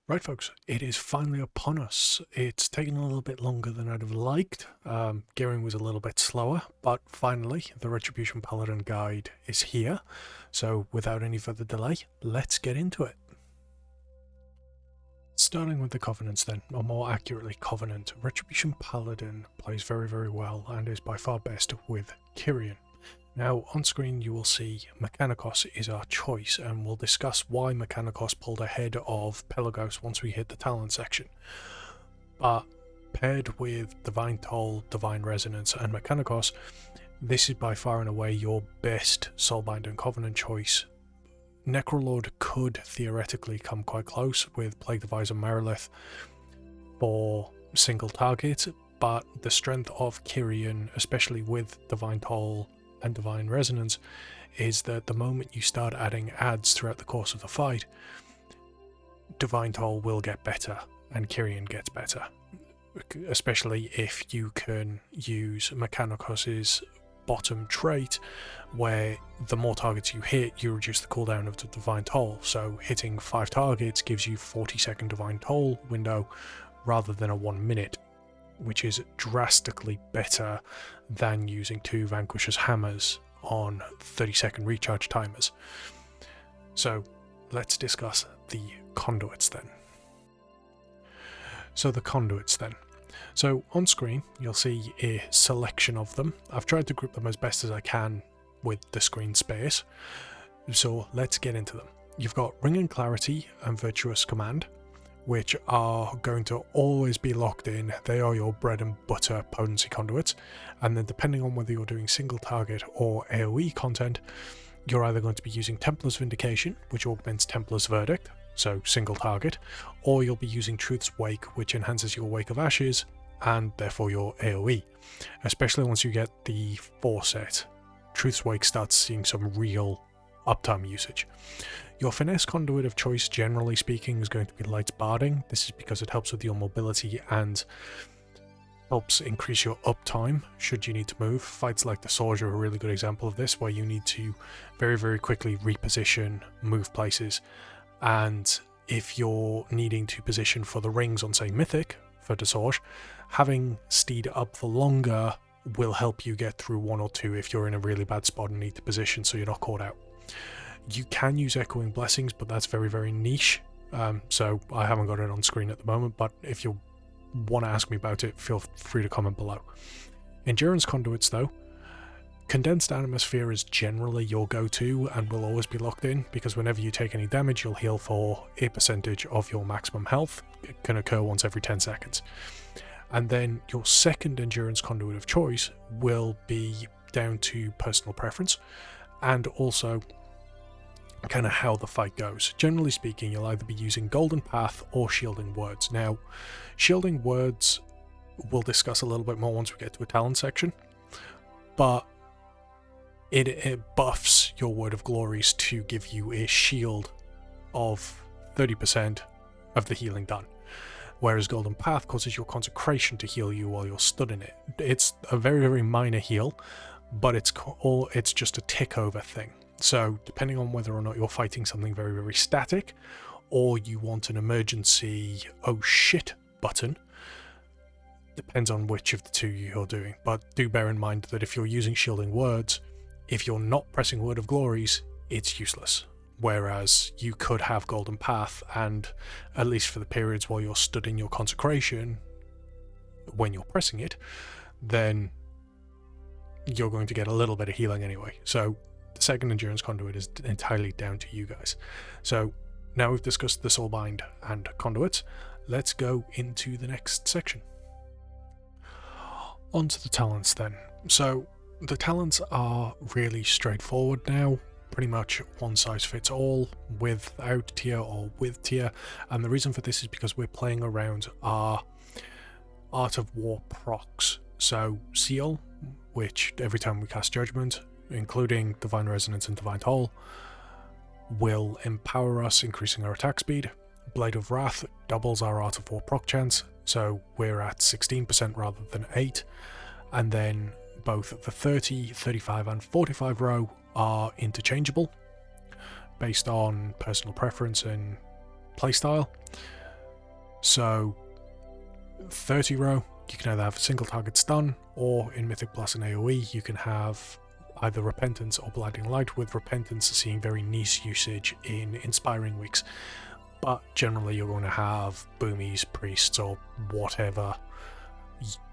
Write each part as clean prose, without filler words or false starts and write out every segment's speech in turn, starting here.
Right, folks, it is finally upon us. It's taken a little bit longer than I'd have liked. Gearing was a little bit slower, but finally the Retribution Paladin guide is here. So without any further delay, let's get into it. Starting with the Covenants then, or more accurately Covenant, Retribution Paladin plays very, very well and is by far best with Kyrian. Now, on screen you will see Mechanikos is our choice, and we'll discuss why Mechanikos pulled ahead of Pelagos once we hit the talent section. But paired with Divine Toll, Divine Resonance and Mechanikos, this is by far and away your best Soulbind and Covenant choice. Necrolord could theoretically come quite close with Plague Device and Merilith for single target, but the strength of Kyrian, especially with Divine Toll and Divine Resonance, is that the moment you start adding adds throughout the course of the fight, Divine Toll will get better and Kyrian gets better, especially if you can use Mechanikos's bottom trait, where the more targets you hit, you reduce the cooldown of the Divine Toll. So hitting 5 targets gives you 40-second Divine Toll window rather than a 1 minute, which is drastically better than using 2 Vanquisher's Hammers on 30-second recharge timers. So let's discuss the conduits then. So on screen you'll see a selection of them. I've tried to group them as best as I can with the screen space. So let's get into them. You've got Ring and Clarity and Virtuous Command, which are going to always be locked in. They are your bread and butter potency conduits, and then depending on whether you're doing single target or AoE content, you're either going to be using Templar's Vindication, which augments Templar's Verdict, so single target, or you'll be using Truth's Wake, which enhances your Wake of Ashes and therefore your AoE, especially once you get the 4 set. Truth's Wake starts seeing some real uptime usage. Your finesse conduit of choice, generally speaking, is going to be Light's Barding. This is because it helps with your mobility and helps increase your uptime should you need to move. Fights like the Sorge are a really good example of this, where you need to very, very quickly reposition, move places, and if you're needing to position for the rings on, say, Mythic for the Sorge, having Steed up for longer will help you get through 1 or 2 if you're in a really bad spot and need to position so you're not caught out. You can use Echoing Blessings, but that's very, very niche, so I haven't got it on screen at the moment, but if you want to ask me about it, feel free to comment below. Endurance conduits though, Condensed Animosphere is generally your go-to and will always be locked in, because whenever you take any damage you'll heal for a percentage of your maximum health. It can occur once every 10 seconds. And then your second endurance conduit of choice will be down to personal preference and also kind of how the fight goes. Generally speaking, you'll either be using Golden Path or Shielding Words. Now, Shielding Words we'll discuss a little bit more once we get to a talent section, but it buffs your Word of Glories to give you a shield of 30% of the healing done, whereas Golden Path causes your Consecration to heal you while you're stood in it. It's a very, very minor heal, but it's just a tick over thing. So depending on whether or not you're fighting something very, very static, or you want an emergency oh shit button, depends on which of the two you're doing. But do bear in mind that if you're using Shielding Words, if you're not pressing Word of Glories, it's useless. Whereas you could have Golden Path, and at least for the periods while you're stood in your Consecration, when you're pressing it, then you're going to get a little bit of healing anyway. So the second endurance conduit is entirely down to you guys. So now we've discussed the Soulbind and conduits, let's go into the next section. On to the talents then. So the talents are really straightforward now, pretty much one size fits all, without tier or with tier, and the reason for this is because we're playing around our Art of War procs. So Seal, which every time we cast Judgment, including Divine Resonance and Divine Toll, will empower us, increasing our attack speed. Blade of Wrath doubles our Art of War proc chance, so we're at 16% rather than 8, and then both the 30, 35 and 45 row are interchangeable based on personal preference and playstyle. So 30 row, you can either have a single target stun, or in Mythic Plus and AoE, you can have either Repentance or Blinding Light, with Repentance seeing very niche usage in Inspiring Weeks. But generally you're going to have Boomies, Priests, or whatever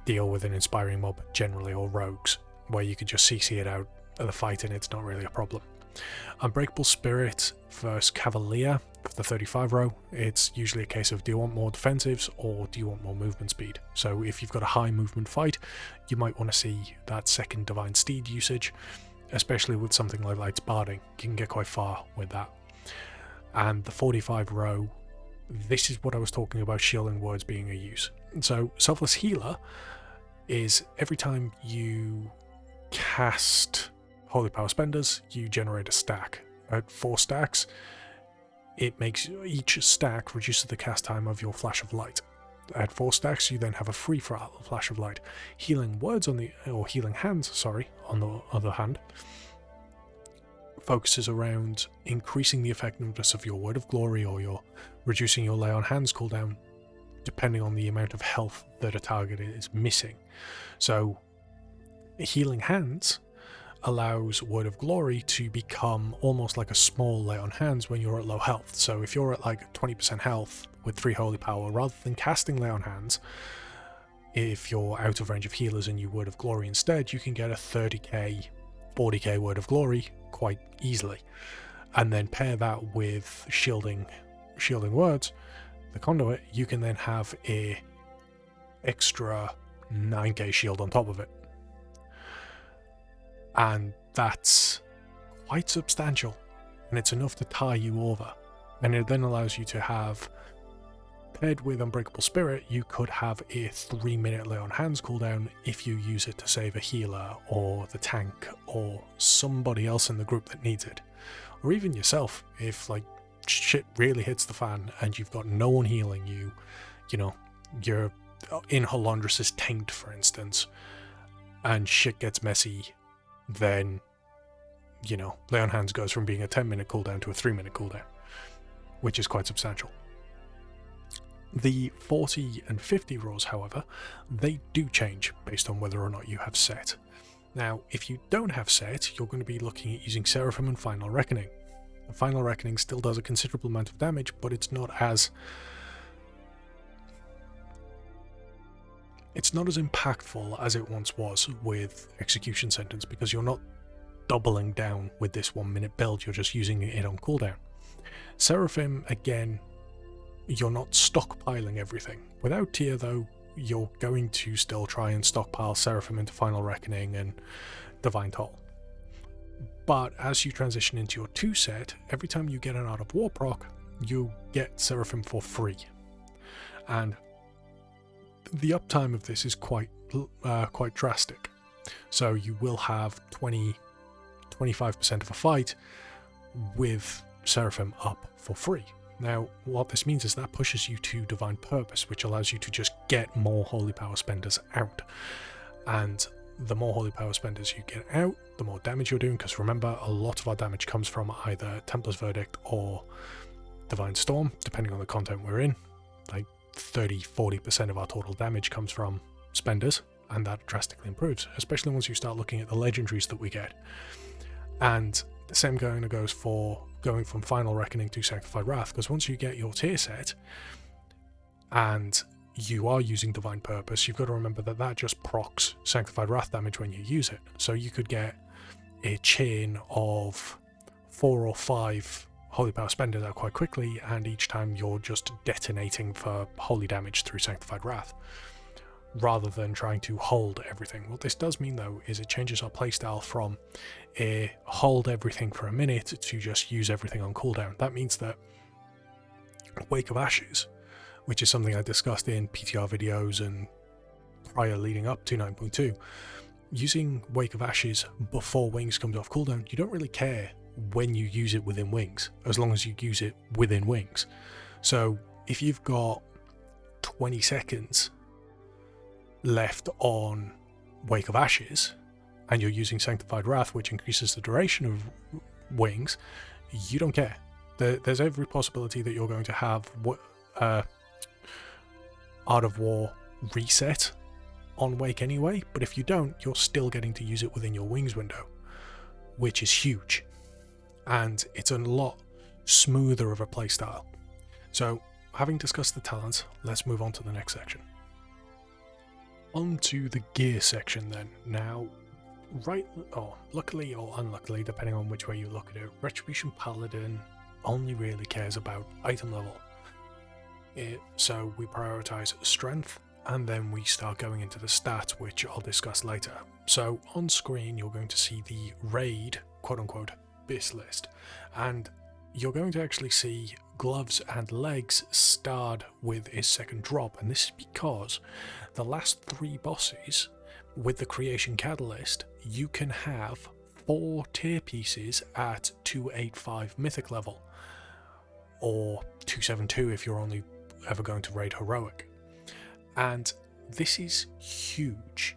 deal with an Inspiring mob, generally, or Rogues, where you can just CC it out of the fight and it's not really a problem. Unbreakable Spirit versus Cavalier for the 35 row, it's usually a case of, do you want more defensives or do you want more movement speed? So if you've got a high movement fight, you might want to see that second Divine Steed usage, especially with something like Light's Barding. You can get quite far with that. And the 45 row, this is what I was talking about shielding words being a use. So Selfless Healer is every time you cast Holy Power Spenders, you generate a stack. At 4 stacks, it makes each stack reduces the cast time of your Flash of Light. At 4 stacks, you then have a free Flash of Light. Healing Words or Healing Hands, sorry, on the other hand, focuses around increasing the effectiveness of your Word of Glory, or you're reducing your Lay on Hands cooldown, depending on the amount of health that a target is missing. So, Healing Hands allows Word of Glory to become almost like a small Lay on Hands when you're at low health. So if you're at like 20% health with 3 Holy Power, rather than casting Lay on Hands, if you're out of range of healers and you Word of Glory instead, you can get a 30k, 40k Word of Glory quite easily. And then pair that with shielding words, the conduit, you can then have a extra 9k shield on top of it. And that's quite substantial, and it's enough to tie you over. And it then allows you to have, paired with Unbreakable Spirit, you could have a 3-minute Lay on Hands cooldown if you use it to save a healer or the tank or somebody else in the group that needs it. Or even yourself, if like shit really hits the fan and you've got no one healing you, you know, you're in Halondrus' tanked, for instance, and shit gets messy, then, you know, Lay on Hands goes from being a 10-minute cooldown to a 3-minute cooldown, which is quite substantial. The 40 and 50 rolls, however, they do change based on whether or not you have set. Now, if you don't have set, you're going to be looking at using Seraphim and Final Reckoning. The Final Reckoning still does a considerable amount of damage, but it's not as impactful as it once was with Execution Sentence, because you're not doubling down with this 1-minute build, you're just using it on cooldown. Seraphim, again, you're not stockpiling everything. Without tier though, you're going to still try and stockpile Seraphim into Final Reckoning and Divine Toll. But as you transition into your 2 set, every time you get an Art of War proc, you get Seraphim for free. And the uptime of this is quite drastic. So you will have 20-25% of a fight with Seraphim up for free. Now, what this means is that pushes you to Divine Purpose, which allows you to just get more Holy Power Spenders out. And the more Holy Power Spenders you get out, the more damage you're doing, because remember, a lot of our damage comes from either Templar's Verdict or Divine Storm, depending on the content we're in. Like 30-40% of our total damage comes from Spenders, and that drastically improves, especially once you start looking at the Legendaries that we get. And the same goes for going from Final Reckoning to Sanctified Wrath, because once you get your tier set and you are using Divine Purpose, you've got to remember that that just procs Sanctified Wrath damage when you use it. So you could get a chain of 4 or 5 Holy Power Spenders out quite quickly, and each time you're just detonating for holy damage through Sanctified Wrath, rather than trying to hold everything. What this does mean though is it changes our playstyle from a hold everything for a minute to just use everything on cooldown. That means that Wake of Ashes, which is something I discussed in PTR videos and prior leading up to 9.2, using Wake of Ashes before Wings comes off cooldown, you don't really care when you use it within Wings, as long as you use it within Wings. So if you've got 20 seconds left on Wake of Ashes and you're using Sanctified Wrath, which increases the duration of Wings, you don't care. There's every possibility that you're going to have Art of War reset on Wake anyway, but if you don't, you're still getting to use it within your wings window, which is huge, and it's a lot smoother of a playstyle. So, having discussed the talents, let's move on to the next section. On to the gear section then. Now, luckily or unluckily, depending on which way you look at it, Retribution Paladin only really cares about item level. So we prioritize strength, and then we start going into the stats, which I'll discuss later. So on screen, you're going to see the raid, quote-unquote, BIS list, and you're going to actually see gloves and legs starred with a second drop, and this is because the last 3 bosses with the creation catalyst, you can have 4 tier pieces at 285 mythic level, or 272 if you're only ever going to raid heroic. And this is huge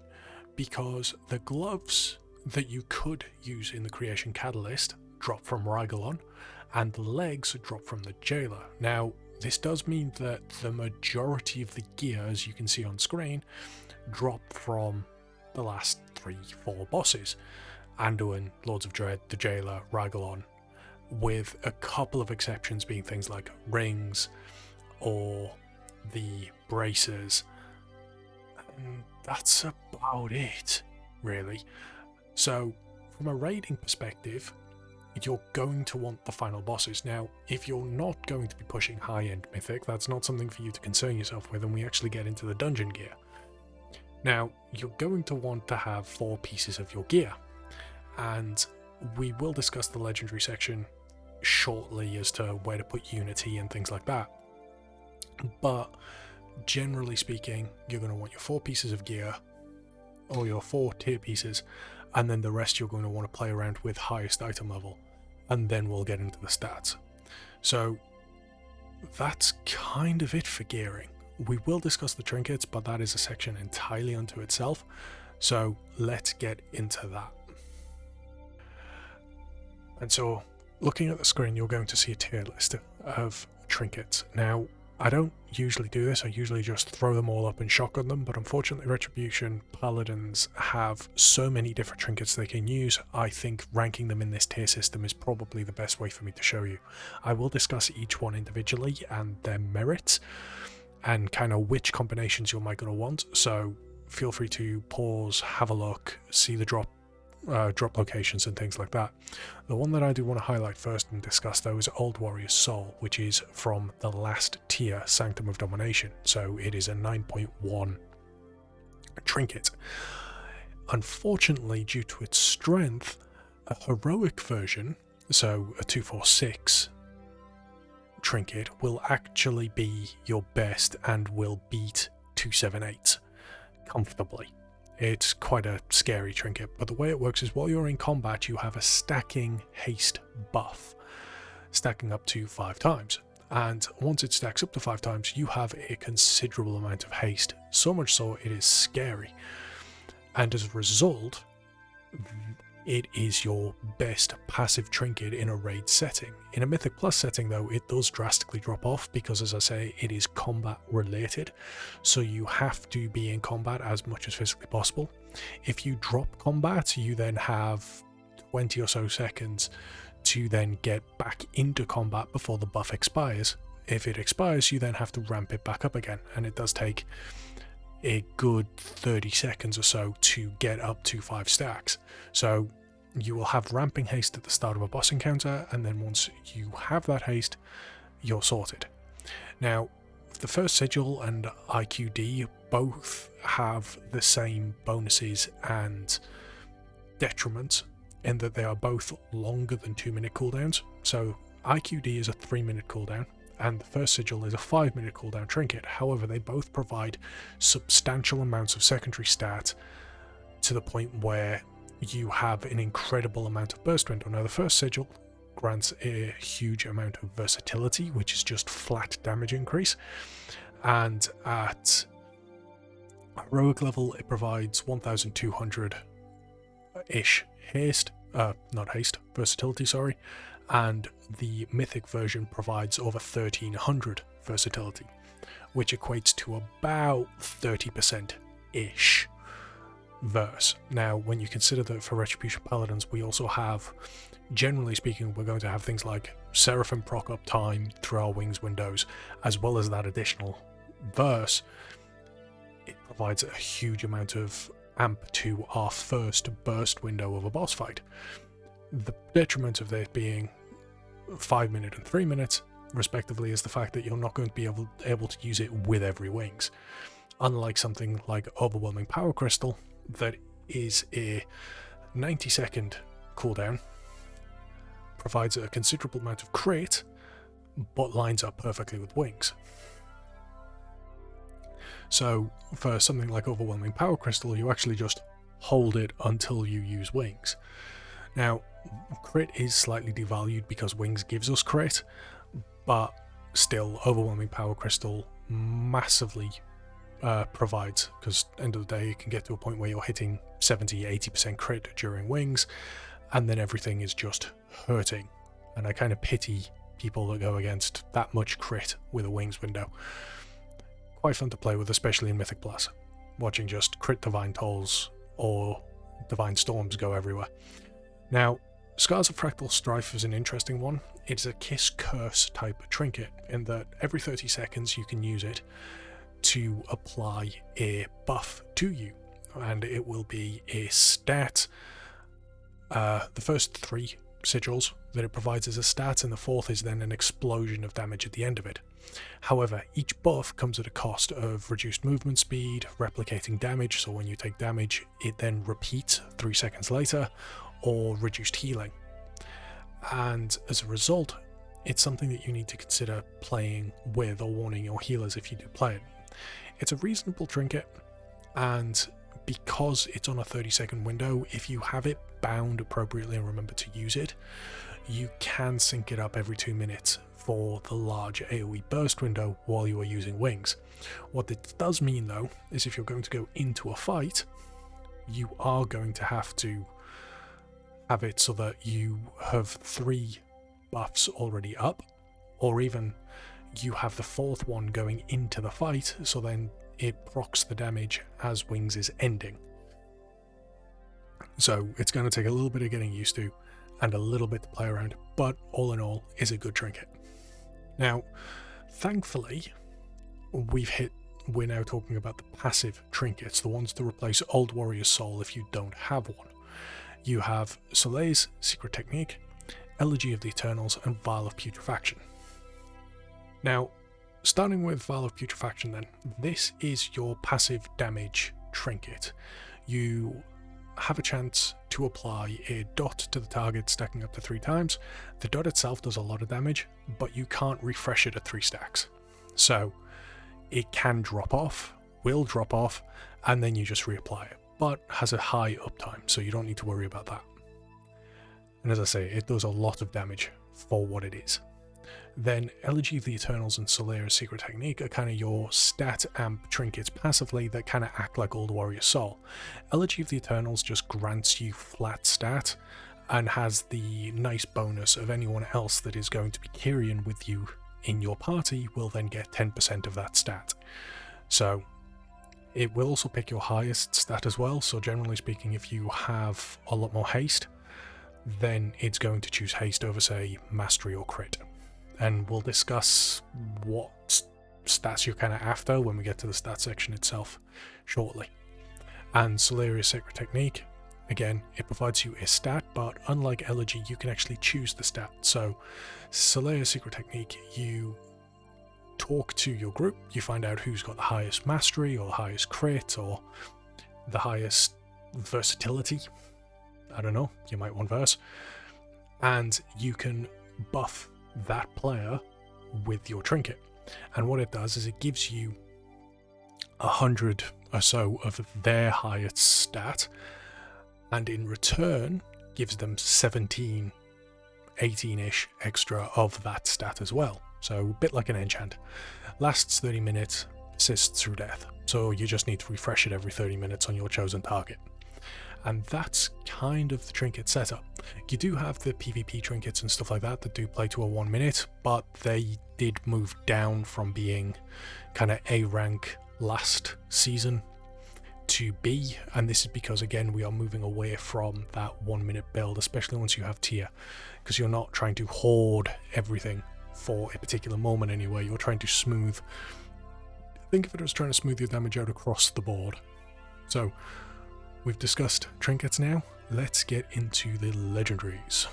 because the gloves that you could use in the creation catalyst drop from Rygalon, and the legs drop from the jailer. Now, this does mean that the majority of the gear, as you can see on screen, drop from the last 3-4 bosses: Anduin, Lords of Dread, the jailer, Rygalon, with a couple of exceptions being things like rings or the braces. And that's about it, really. So, from a raiding perspective, you're going to want the final bosses. Now, if you're not going to be pushing high-end mythic, that's not something for you to concern yourself with, and we actually get into the dungeon gear. Now, you're going to want to have 4 pieces of your gear, and we will discuss the legendary section shortly as to where to put unity and things like that. But generally speaking, you're going to want your 4 pieces of gear, or your 4 tier pieces, and then the rest you're going to want to play around with highest item level, and then we'll get into the stats. So that's kind of it for gearing. We will discuss the trinkets, but that is a section entirely unto itself, so let's get into that. And so, looking at the screen, you're going to see a tier list of trinkets. Now, I don't usually do this, I usually just throw them all up and shotgun them, but unfortunately Retribution Paladins have so many different trinkets they can use. I think ranking them in this tier system is probably the best way for me to show you. I will discuss each one individually and their merits, and kind of which combinations you might going to want, so feel free to pause, have a look, see the drop locations and things like that. The one that I do want to highlight first and discuss though is Old Warrior's Soul, which is from the last tier, Sanctum of Domination, so it is a 9.1 trinket. Unfortunately, due to its strength, a heroic version, so a 246 trinket, will actually be your best and will beat 278 comfortably. It's quite a scary trinket, but the way it works is while you're in combat you have a stacking haste buff, stacking up to 5 times, and once it stacks up to 5 times you have a considerable amount of haste, so much so it is scary, and as a result it is your best passive trinket in a raid setting. In a Mythic Plus setting though, it does drastically drop off because, as I say, it is combat related, so you have to be in combat as much as physically possible. If you drop combat, you then have 20 or so seconds to then get back into combat before the buff expires. If it expires, you then have to ramp it back up again, and it does take a good 30 seconds or so to get up to 5 stacks. So you will have ramping haste at the start of a boss encounter, and then once you have that haste, you're sorted. Now, the first sigil and IQD both have the same bonuses and detriments in that they are both longer than 2-minute cooldowns. So IQD is a 3-minute cooldown, and the first sigil is a 5-minute cooldown trinket. However, they both provide substantial amounts of secondary stat to the point where you have an incredible amount of burst window. Now, the first sigil grants a huge amount of versatility, which is just flat damage increase, and at heroic level it provides 1200-ish versatility, and the mythic version provides over 1300 versatility. which equates to about 30%-ish verse. Now, when you consider that for Retribution Paladins, we also have, generally speaking, we're going to have things like Seraphim proc up time through our wings windows, as well as that additional verse. It provides a huge amount of amp to our first burst window of a boss fight. The detriment of this being 5 minutes and 3 minutes, respectively, is the fact that you're not going to be able to use it with every wings. Unlike something like Overwhelming Power Crystal, that is a 90-second cooldown, provides a considerable amount of crit, but lines up perfectly with wings. So for something like Overwhelming Power Crystal, you actually just hold it until you use wings. Now, crit is slightly devalued because wings gives us crit, but still, Overwhelming Power Crystal massively provides, because at the end of the day, it can get to a point where you're hitting 70-80% crit during wings, and then everything is just hurting. And I kind of pity people that go against that much crit with a wings window. Quite fun to play with, especially in Mythic Plus, watching just crit Divine Tolls or Divine Storms go everywhere. Now, Scars of Fractal Strife is an interesting one. It's a Kiss Curse type of trinket, in that every 30 seconds you can use it to apply a buff to you, and it will be a stat. The first 3 sigils that it provides as a stat, and the 4th is then an explosion of damage at the end of it. However, each buff comes at a cost of reduced movement speed, replicating damage, so when you take damage it then repeats 3 seconds later, or reduced healing. And as a result, it's something that you need to consider playing with or warning your healers if you do play it. It's a reasonable trinket, and because it's on a 30-second window, if you have it bound appropriately and remember to use it, you can sync it up every 2 minutes for the large AoE burst window while you are using wings. What it does mean though, is if you're going to go into a fight, you are going to have to have it so that you have 3 buffs already up, or even you have the 4th one going into the fight, so then it procs the damage as wings is ending. So it's going to take a little bit of getting used to and a little bit to play around, but all in all is a good trinket. Now, thankfully, we're now talking about the passive trinkets, the ones to replace Old Warrior's Soul if you don't have one. You have Soleil's Secret Technique, Elegy of the Eternals, and Vial of Putrefaction. Now, starting with Vial of Putrefaction then, this is your passive damage trinket. You have a chance to apply a dot to the target, stacking up to 3 times. The dot itself does a lot of damage, but you can't refresh it at 3 stacks. So it can drop off, will drop off, and then you just reapply it, but has a high uptime, so you don't need to worry about that. And as I say, it does a lot of damage for what it is. Then Elegy of the Eternals and Solaire's Secret Technique are kind of your stat amp trinkets passively that kind of act like Old Warrior Soul. Elegy of the Eternals just grants you flat stat and has the nice bonus of anyone else that is going to be Kyrian with you in your party will then get 10% of that stat. So it will also pick your highest stat as well, so generally speaking, if you have a lot more haste, then it's going to choose haste over, say, mastery or crit. And we'll discuss what stats you're kind of after when we get to the stat section itself shortly. And Solaire's Secret Technique, again, it provides you a stat, but unlike Elegy, you can actually choose the stat. So Solaire's Secret Technique, you talk to your group, you find out who's got the highest mastery or the highest crit or the highest versatility. I don't know, you might want verse. And you can buff that player with your trinket. And what it does is it gives you 100 or so of their highest stat, and in return gives them 17, 18-ish extra of that stat as well. So a bit like an enchant. Lasts 30 minutes, persists through death. So you just need to refresh it every 30 minutes on your chosen target. and that's kind of the trinket setup. You do have the PvP trinkets and stuff like that that do play to a 1 minute, but they did move down from being kind of A rank last season to B, and this is because again we are moving away from that 1 minute build, especially once you have tier, because you're not trying to hoard everything for a particular moment anyway. You're trying to smooth, think of it as trying to smooth your damage out across the board. So we've discussed trinkets now, let's get into the legendaries.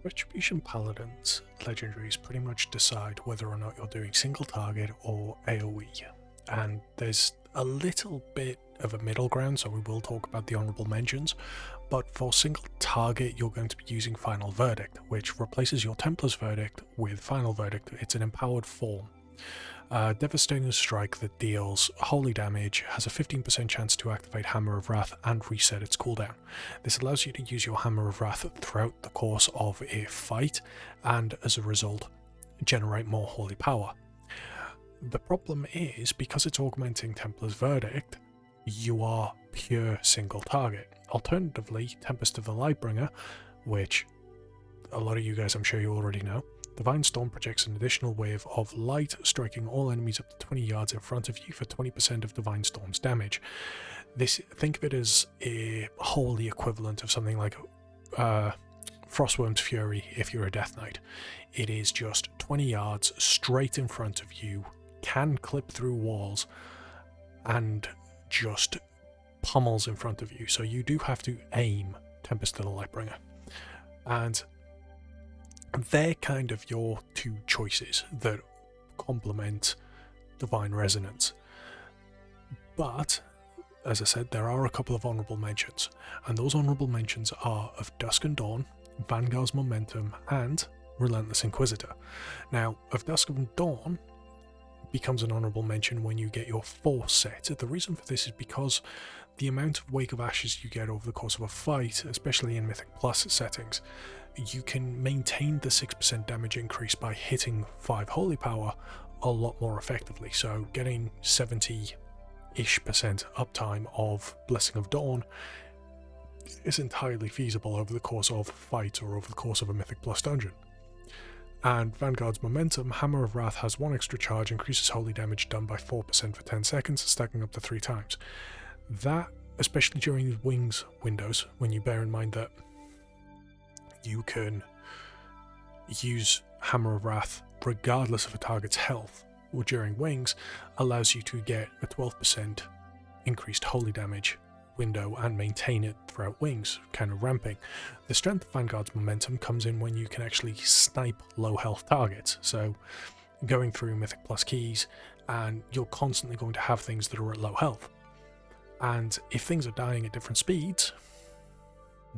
Retribution Paladins legendaries pretty much decide whether or not you're doing single target or AoE, and there's a little bit of a middle ground, so we will talk about the honourable mentions, but for single target you're going to be using Final Verdict, which replaces your Templar's Verdict with Final Verdict. It's an empowered form. Devastating strike that deals holy damage, has a 15% chance to activate Hammer of Wrath and reset its cooldown. This allows you to use your Hammer of Wrath throughout the course of a fight, and as a result generate more holy power. The problem is, because it's augmenting Templar's Verdict, you are pure single target. Alternatively, Tempest of the Lightbringer, which a lot of you guys I'm sure you already know, Divine Storm projects an additional wave of light, striking all enemies up to 20 yards in front of you for 20% of Divine Storm's damage. This, think of it as a holy equivalent of something like Frostworm's Fury if you're a Death Knight. It is just 20 yards straight in front of you, can clip through walls, and just pummels in front of you. So you do have to aim Tempest of the Lightbringer. And they're kind of your two choices that complement Divine Resonance. But, as I said, there are a couple of honourable mentions, and those honourable mentions are of Dusk and Dawn, Vanguard's Momentum, and Relentless Inquisitor. Now, of Dusk and Dawn becomes an honourable mention when you get your Force set. The reason for this is because the amount of Wake of Ashes you get over the course of a fight, especially in Mythic Plus settings, you can maintain the 6% damage increase by hitting 5 holy power a lot more effectively. So getting 70-ish% uptime of Blessing of Dawn is entirely feasible over the course of fights or over the course of a Mythic Plus dungeon. And Vanguard's Momentum, Hammer of Wrath has 1 extra charge, increases holy damage done by 4% for 10 seconds, stacking up to 3 times. That, especially during the wings windows, when you bear in mind that you can use Hammer of Wrath regardless of a target's health, or during wings, allows you to get a 12% increased holy damage window and maintain it throughout wings, kind of ramping. The strength of Vanguard's Momentum comes in when you can actually snipe low health targets, so going through Mythic Plus keys, and you're constantly going to have things that are at low health. And if things are dying at different speeds,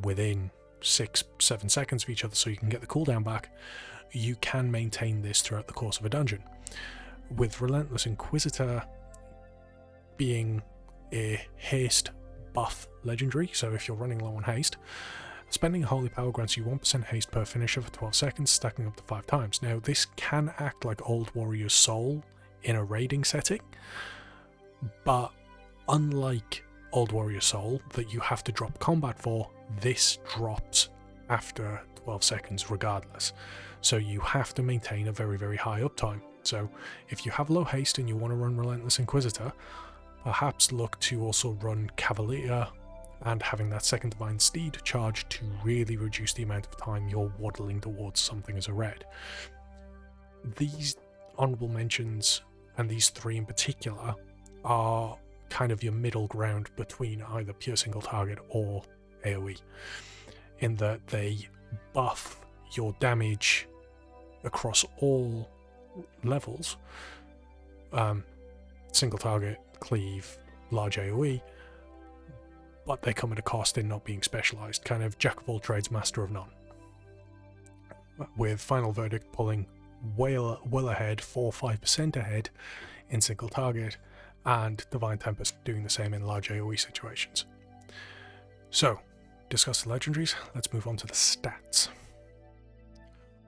within 6-7 seconds of each other, so you can get the cooldown back, you can maintain this throughout the course of a dungeon. With Relentless Inquisitor being a haste buff legendary, so if you're running low on haste, spending holy power grants you 1% haste per finisher for 12 seconds, stacking up to 5 times. Now this can act like Old Warrior's Soul in a raiding setting, but unlike Old Warrior Soul that you have to drop combat for, this drops after 12 seconds regardless. So you have to maintain a very, very high uptime. So if you have low haste and you want to run Relentless Inquisitor, perhaps look to also run Cavalier and having that second Divine Steed charge to really reduce the amount of time you're waddling towards something as a red. These honourable mentions, and these 3 in particular, are kind of your middle ground between either pure single target or AoE, in that they buff your damage across all levels, single target, cleave, large AoE, but they come at a cost in not being specialised, kind of jack of all trades, master of none. With Final Verdict pulling well ahead, 4-5% ahead in single target, and Divine Tempest doing the same in large AoE situations. So, discuss the legendaries, let's move on to the stats.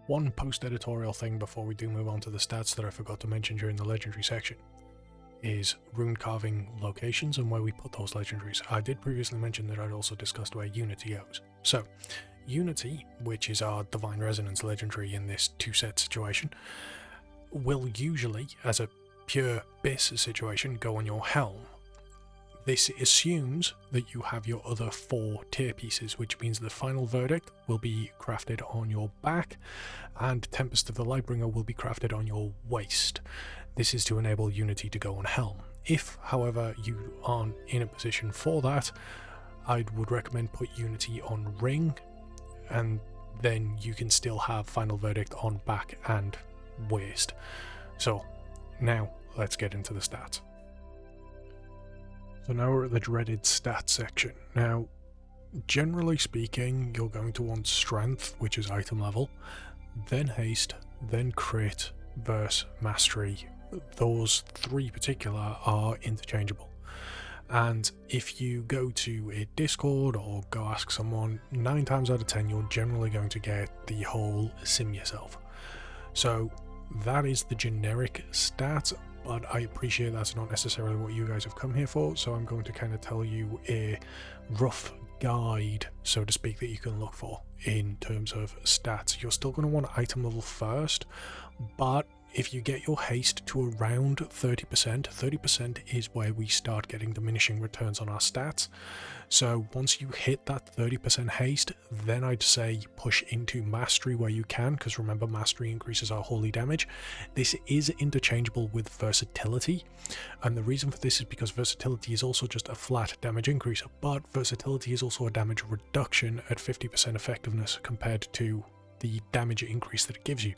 One post-editorial thing before we do move on to the stats that I forgot to mention during the legendary section is rune carving locations and where we put those legendaries. I did previously mention that I'd also discussed where Unity goes. So, Unity, which is our Divine Resonance legendary in this 2-set situation, will usually, as a pure base situation, go on your helm. This assumes that you have your other 4 tier pieces, which means the Final Verdict will be crafted on your back, and Tempest of the Lightbringer will be crafted on your waist. This is to enable Unity to go on helm. If, however, you aren't in a position for that, I would recommend put Unity on ring, and then you can still have Final Verdict on back and waist. So, now let's get into the stats. So now we're at the dreaded stats section. Now, generally speaking, you're going to want strength, which is item level, then haste, then crit, verse, mastery. Those 3 particular are interchangeable. And if you go to a Discord or go ask someone, 9 times out of 10 you're generally going to get the whole sim yourself. So that is the generic stat, but I appreciate that's not necessarily what you guys have come here for, so I'm going to kind of tell you a rough guide, so to speak, that you can look for in terms of stats. You're still going to want item level first, but if you get your haste to around 30% is where we start getting diminishing returns on our stats. So once you hit that 30% haste, then I'd say push into mastery where you can, because remember, mastery increases our holy damage. This is interchangeable with versatility, and the reason for this is because versatility is also just a flat damage increase, but versatility is also a damage reduction at 50% effectiveness compared to the damage increase that it gives you.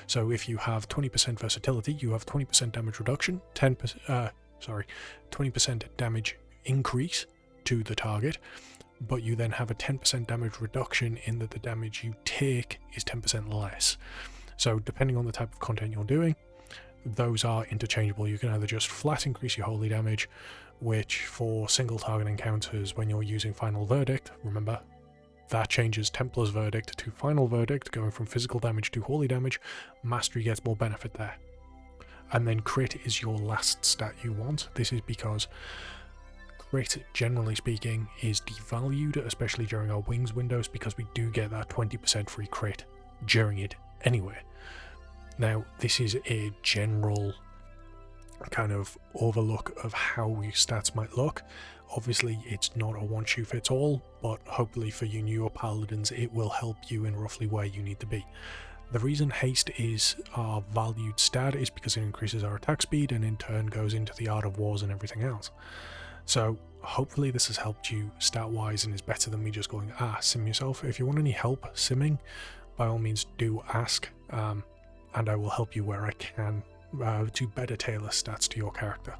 So if you have 20% versatility, you have 20% damage reduction, 20% damage increase to the target, but you then have a 10% damage reduction in that the damage you take is 10% less. So depending on the type of content you're doing, those are interchangeable. You can either just flat increase your holy damage, which for single target encounters when you're using Final Verdict, remember, that changes Templar's Verdict to Final Verdict, going from physical damage to holy damage. Mastery gets more benefit there. And then crit is your last stat you want. This is because crit, generally speaking, is devalued, especially during our wings windows, because we do get that 20% free crit during it anyway. Now, this is a general kind of overlook of how your stats might look. Obviously, it's not a one-shoe-fits-all, but hopefully for you newer paladins, it will help you in roughly where you need to be. The reason haste is our valued stat is because it increases our attack speed and in turn goes into the art of wars and everything else. So hopefully this has helped you stat-wise and is better than me just going, sim yourself. If you want any help simming, by all means do ask, and I will help you where I can to better tailor stats to your character.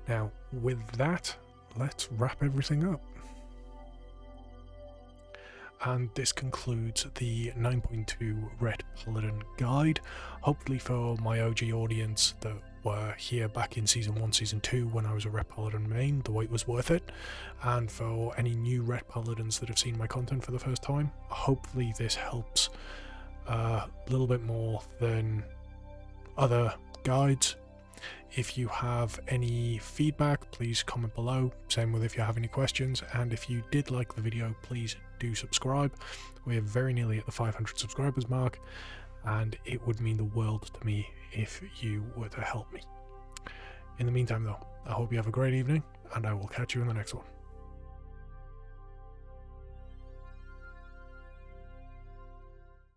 Now, with that, let's wrap everything up. And this concludes the 9.2 Ret Paladin guide. Hopefully for my OG audience that were here back in Season 1, Season 2 when I was a Ret Paladin main, the wait was worth it. And for any new Ret Paladins that have seen my content for the first time, hopefully this helps a little bit more than other guides. If you have any feedback, please comment below. Same with if you have any questions. And if you did like the video, please do subscribe. We're very nearly at the 500 subscribers mark, and it would mean the world to me if you were to help me. In the meantime though, I hope you have a great evening, and I will catch you in the next one.